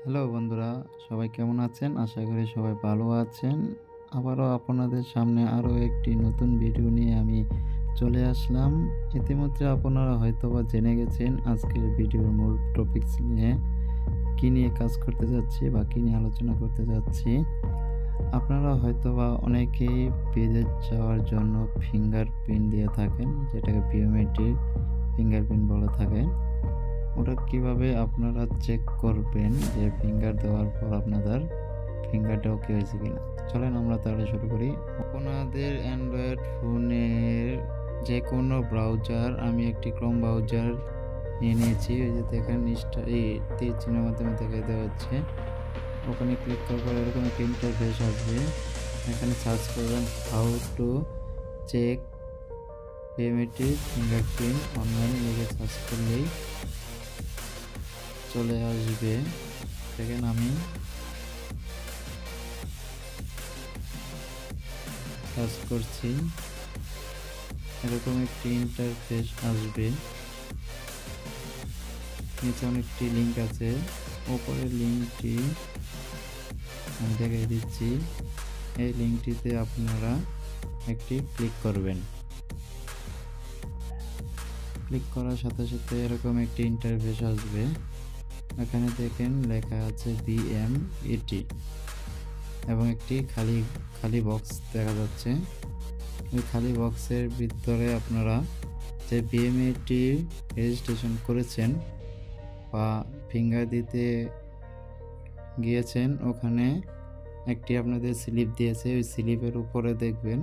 Hello বন্ধুরা, সবাই কেমন আছেন? আশা করি সবাই ভালো আছেন। আবারও আপনাদের সামনে আরও একটি নতুন ভিডিও নিয়ে আমি চলে আসলাম। ইতিমধ্যে আপনারা হয়তোবা জেনে গেছেন আজকের ভিডিওর মূল টপিকস নিয়ে, কী নিয়ে কাজ করতে যাচ্ছি বা কী নিয়ে আলোচনা করতে যাচ্ছি। আপনারা হয়তোবা অনেকেই বিদেশ যাওয়ার জন্য ফিঙ্গারপ্রিন্ট দিয়ে থাকেন, যেটাকে বায়োমেট্রিক ফিঙ্গারপ্রিন্ট বলে থাকেন। ওটা কিভাবে আপনারা চেক করবেন যে ফিঙ্গার দেওয়ার পর আপনাদের ফিঙ্গারটা ওকে হয়েছে কিনা? চলেন আমরা তাহলে শুরু করি। আপনাদের অ্যান্ড্রয়েড ফোনের যে কোনো ব্রাউজার, আমি একটি ক্রোম ব্রাউজার নিয়ে নিয়েছি। ওই যে দেখেন এই তীর চিহ্নের মাধ্যমে দেখাই দেওয়া হচ্ছে। ওখানে ক্লিক করার পর এরকম একটা ইন্টারফেস আসবে। এখানে সার্চ করবেন how to check biometric fingerprint online, লিখে সার্চ করলেই চলে আসবে। দেখেন আমি সার্চ করছি, এরকম একটি ইন্টারফেস আসবে। নিচে অনেকটি লিঙ্ক আছে, উপরের লিঙ্কটি আমি দেখিয়ে দিচ্ছি। এই লিঙ্কটিতে আপনারা একটি ক্লিক করবেন। ক্লিক করার সাথে সাথে এরকম একটি ইন্টারফেস আসবে। এখানে দেখেন লেখা আছে BMET এবং একটি খালি বক্স দেখা যাচ্ছে। ওই খালি বক্সের ভিতরে আপনারা যে BMET রেজিস্ট্রেশন করেছেন বা ফিঙ্গার দিতে গিয়েছেন, ওখানে একটি আপনাদের স্লিপ দিয়েছে। ওই স্লিপের উপরে দেখবেন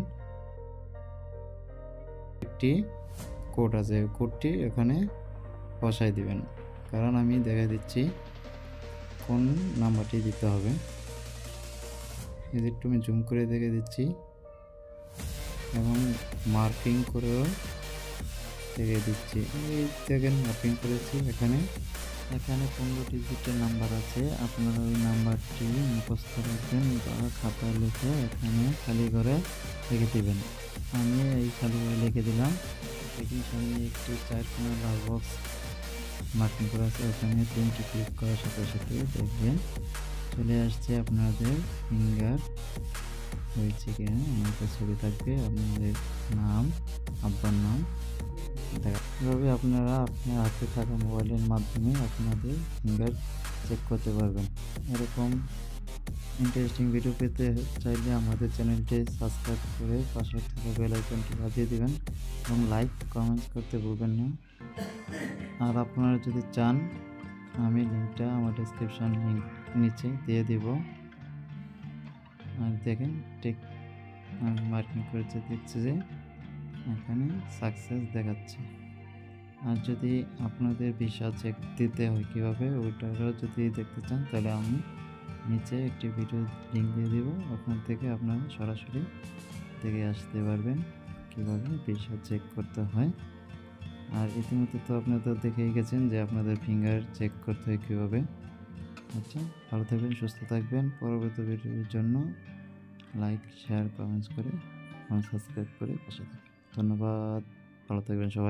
একটি কোড আছে, কোডটি এখানে বসাই দিবেন। কারণ আমি দেখা দিচ্ছি কোন নাম্বারটি দিতে হবে। এই যে একটু আমি জুম করে দেখে দিচ্ছি এবং মার্কিং করেও দেখে দিচ্ছি। এই দেখেন মার্কিং করেছি। এখানে 15 ডিজিটের নাম্বার আছে। আপনারা ওই নাম্বারটি মুখস্থ রাখবেন বা খাতায় লিখে এখানে খালি করে লিখে দেবেন। আমি এই খালি করে লিখে দিলাম। দেখুন সামনে একটি 4 কোণা লাল বক্স মার্কিং করা আছে। ওখানে 3টি ক্লিক করার সাথে সাথে দেখবেন চলে আসছে আপনাদের ফিঙ্গার হয়েছে কিনা। আমাদের ছবি থাকবে, আপনাদের নাম, আব্বার নাম। এভাবে আপনারা আপনার হাতে থাকা মোবাইলের মাধ্যমে আপনাদের ফিঙ্গার চেক করতে পারবেন। এরকম ইন্টারেস্টিং ভিডিও পেতে চাইলে আমাদের চ্যানেলটি সাবস্ক্রাইব করে পাশে থাকা বেল আইকনটি বাজিয়ে দেবেন এবং লাইক কমেন্টস করতে ভুলবেন না। আর আপনারা যদি চান, আমি লিঙ্কটা আমার ডেসক্রিপশন লিঙ্ক নিচে দিয়ে দিব। আর দেখেন ঠিক আমি মার্কিং করেছে, দেখছি যে এখানে সাকসেস দেখাচ্ছে। আর যদি আপনাদের ভিসা চেক দিতে হয় কীভাবে, ওইটারও যদি দেখতে চান তাহলে আমি নিচে একটি ভিডিও লিঙ্ক দিয়ে দেবো। ওখান থেকে আপনারা সরাসরি দেখে আসতে পারবেন কীভাবে ভিসা চেক করতে হয়। আর ইতিমধ্যে তো আপনারা দেখেই গেছেন যে আপনাদের ফিঙ্গার চেক করতে হয় কীভাবে। আচ্ছা, ভালো থাকবেন, সুস্থ থাকবেন। পরবর্তী ভিডিওর জন্য লাইক, শেয়ার, কমেন্টস করে সাবস্ক্রাইব করে পাশে থাকবেন। ধন্যবাদ, ভালো থাকবেন সবাই।